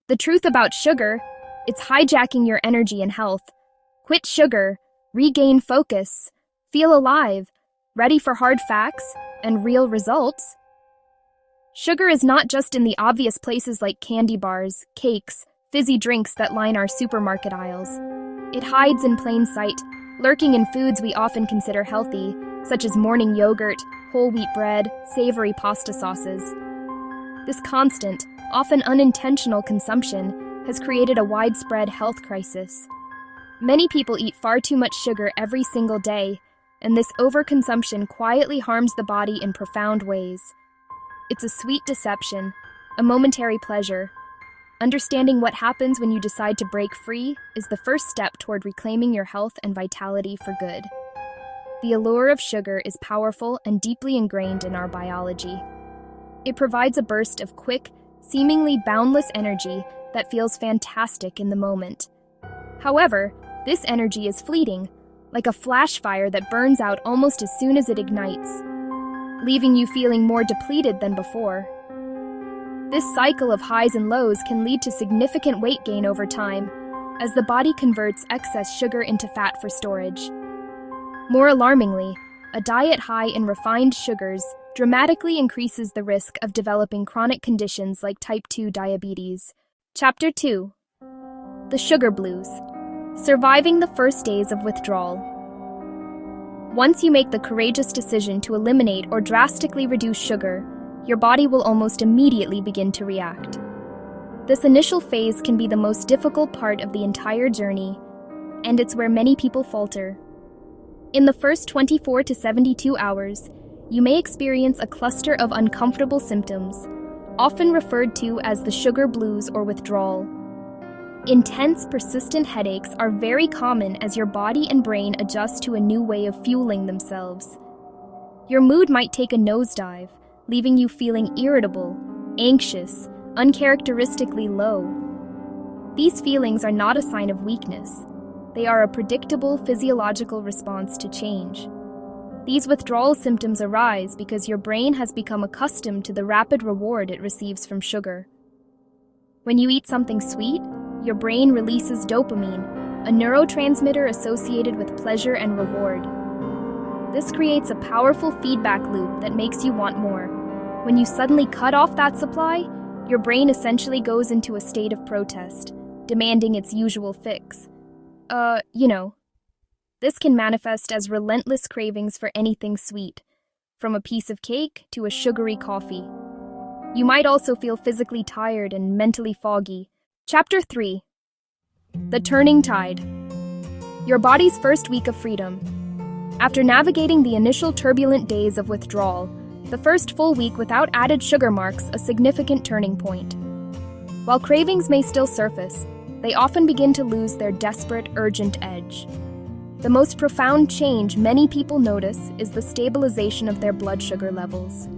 The truth about sugar, it's hijacking your energy and health. Quit sugar, regain focus, feel alive, ready for hard facts and real results. Sugar is not just in the obvious places like candy bars, cakes, fizzy drinks that line our supermarket aisles. It hides in plain sight, lurking in foods we often consider healthy, such as morning yogurt, whole wheat bread, savory pasta sauces. This constant, often unintentional consumption has created a widespread health crisis. Many people eat far too much sugar every single day, and this overconsumption quietly harms the body in profound ways. It's a sweet deception, a momentary pleasure. Understanding what happens when you decide to break free is the first step toward reclaiming your health and vitality for good. The allure of sugar is powerful and deeply ingrained in our biology. It provides a burst of quick, seemingly boundless energy that feels fantastic in the moment. However, this energy is fleeting, like a flash fire that burns out almost as soon as it ignites, leaving you feeling more depleted than before. This cycle of highs and lows can lead to significant weight gain over time, as the body converts excess sugar into fat for storage. More alarmingly, a diet high in refined sugars dramatically increases the risk of developing chronic conditions like type 2 diabetes. Chapter 2. The Sugar Blues. Surviving the first days of withdrawal. Once you make the courageous decision to eliminate or drastically reduce sugar, your body will almost immediately begin to react. This initial phase can be the most difficult part of the entire journey, and it's where many people falter. In the first 24 to 72 hours, you may experience a cluster of uncomfortable symptoms, often referred to as the sugar blues or withdrawal. Intense, persistent headaches are very common as your body and brain adjust to a new way of fueling themselves. Your mood might take a nosedive, leaving you feeling irritable, anxious, uncharacteristically low. These feelings are not a sign of weakness. They are a predictable physiological response to change. These withdrawal symptoms arise because your brain has become accustomed to the rapid reward it receives from sugar. When you eat something sweet, your brain releases dopamine, a neurotransmitter associated with pleasure and reward. This creates a powerful feedback loop that makes you want more. When you suddenly cut off that supply, your brain essentially goes into a state of protest, demanding its usual fix. This can manifest as relentless cravings for anything sweet, from a piece of cake to a sugary coffee. You might also feel physically tired and mentally foggy. Chapter 3. The Turning Tide. Your body's first week of freedom. After navigating the initial turbulent days of withdrawal, the first full week without added sugar marks a significant turning point. While cravings may still surface, they often begin to lose their desperate, urgent edge. The most profound change many people notice is the stabilization of their blood sugar levels.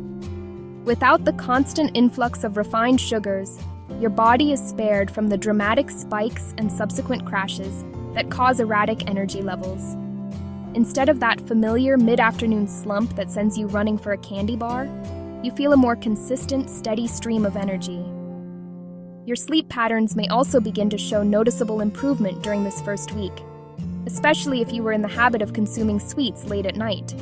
Without the constant influx of refined sugars, your body is spared from the dramatic spikes and subsequent crashes that cause erratic energy levels. Instead of that familiar mid-afternoon slump that sends you running for a candy bar, you feel a more consistent, steady stream of energy. Your sleep patterns may also begin to show noticeable improvement during this first week, especially if you were in the habit of consuming sweets late at night.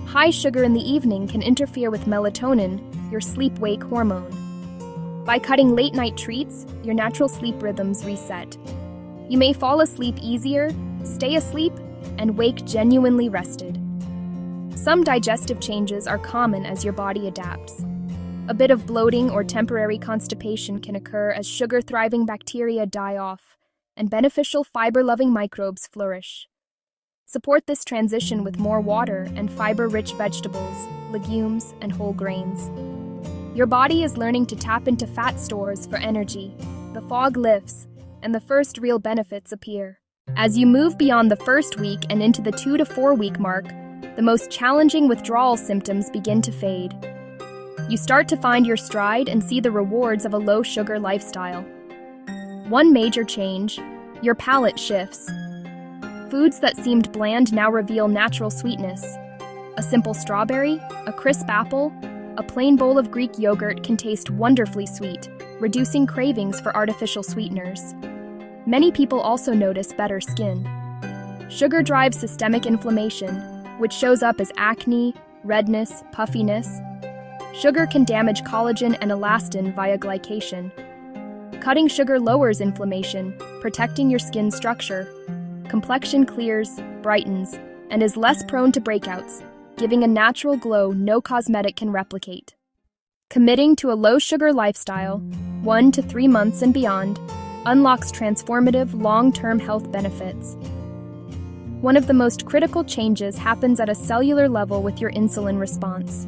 High sugar in the evening can interfere with melatonin, your sleep-wake hormone. By cutting late-night treats, your natural sleep rhythms reset. You may fall asleep easier, stay asleep, and wake genuinely rested. Some digestive changes are common as your body adapts. A bit of bloating or temporary constipation can occur as sugar-thriving bacteria die off and beneficial fiber-loving microbes flourish. Support this transition with more water and fiber-rich vegetables, legumes, and whole grains. Your body is learning to tap into fat stores for energy. The fog lifts, and the first real benefits appear. As you move beyond the first week and into the 2 to 4 week mark, the most challenging withdrawal symptoms begin to fade. You start to find your stride and see the rewards of a low-sugar lifestyle. One major change: your palate shifts. Foods that seemed bland now reveal natural sweetness. A simple strawberry, a crisp apple, a plain bowl of Greek yogurt can taste wonderfully sweet. reducing cravings for artificial sweeteners. Many people also notice better skin. Sugar drives systemic inflammation, which shows up as acne, redness, puffiness. Sugar can damage collagen and elastin via glycation. Cutting sugar lowers inflammation, protecting your skin's structure. Complexion clears, brightens, and is less prone to breakouts, giving a natural glow no cosmetic can replicate. Committing to a low-sugar lifestyle, 1 to 3 months and beyond, unlocks transformative long-term health benefits. One of the most critical changes happens at a cellular level with your insulin response.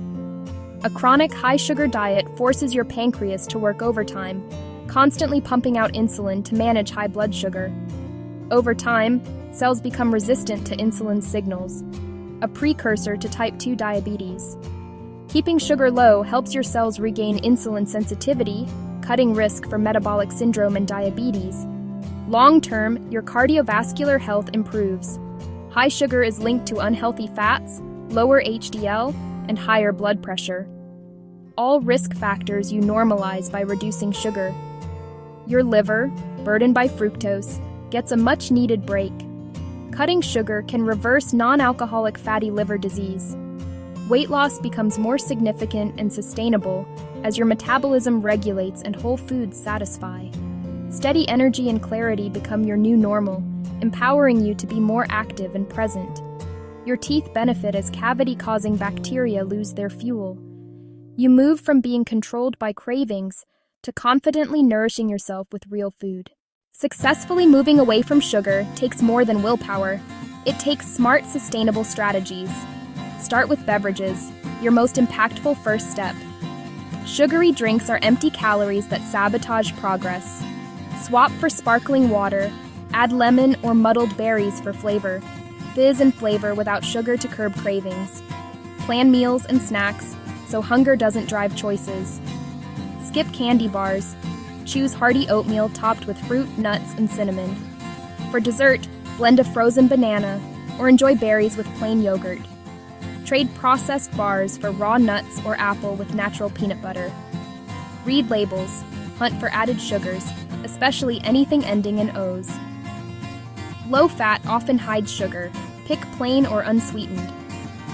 A chronic high-sugar diet forces your pancreas to work overtime, constantly pumping out insulin to manage high blood sugar. Over time, cells become resistant to insulin signals, a precursor to type 2 diabetes. Keeping sugar low helps your cells regain insulin sensitivity, cutting risk for metabolic syndrome and diabetes. Long-term, your cardiovascular health improves. High sugar is linked to unhealthy fats, lower HDL, and higher blood pressure. All risk factors you normalize by reducing sugar. Your liver, burdened by fructose, gets a much-needed break. Cutting sugar can reverse non-alcoholic fatty liver disease. Weight loss becomes more significant and sustainable as your metabolism regulates and whole foods satisfy. Steady energy and clarity become your new normal, empowering you to be more active and present. Your teeth benefit as cavity-causing bacteria lose their fuel. You move from being controlled by cravings to confidently nourishing yourself with real food. Successfully moving away from sugar takes more than willpower. It takes smart, sustainable strategies. Start with beverages, your most impactful first step. Sugary drinks are empty calories that sabotage progress. Swap for sparkling water, add lemon or muddled berries for flavor. Fizz and flavor without sugar to curb cravings. Plan meals and snacks so hunger doesn't drive choices. Skip candy bars. Choose hearty oatmeal topped with fruit, nuts, and cinnamon. For dessert, blend a frozen banana or enjoy berries with plain yogurt. Trade processed bars for raw nuts or apple with natural peanut butter. Read labels. Hunt for added sugars, especially anything ending in O's. Low fat often hides sugar. Pick plain or unsweetened.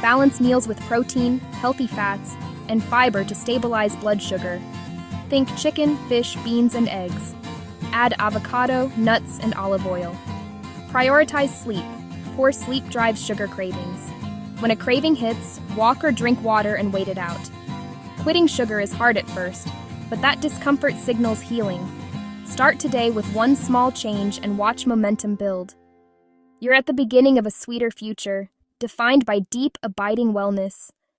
Balance meals with protein, healthy fats, and fiber to stabilize blood sugar. Think chicken, fish, beans, and eggs. Add avocado, nuts, and olive oil. Prioritize sleep. Poor sleep drives sugar cravings. When a craving hits, walk or drink water and wait it out. Quitting sugar is hard at first, but that discomfort signals healing. Start today with one small change and watch momentum build. You're at the beginning of a sweeter future, defined by deep, abiding wellness.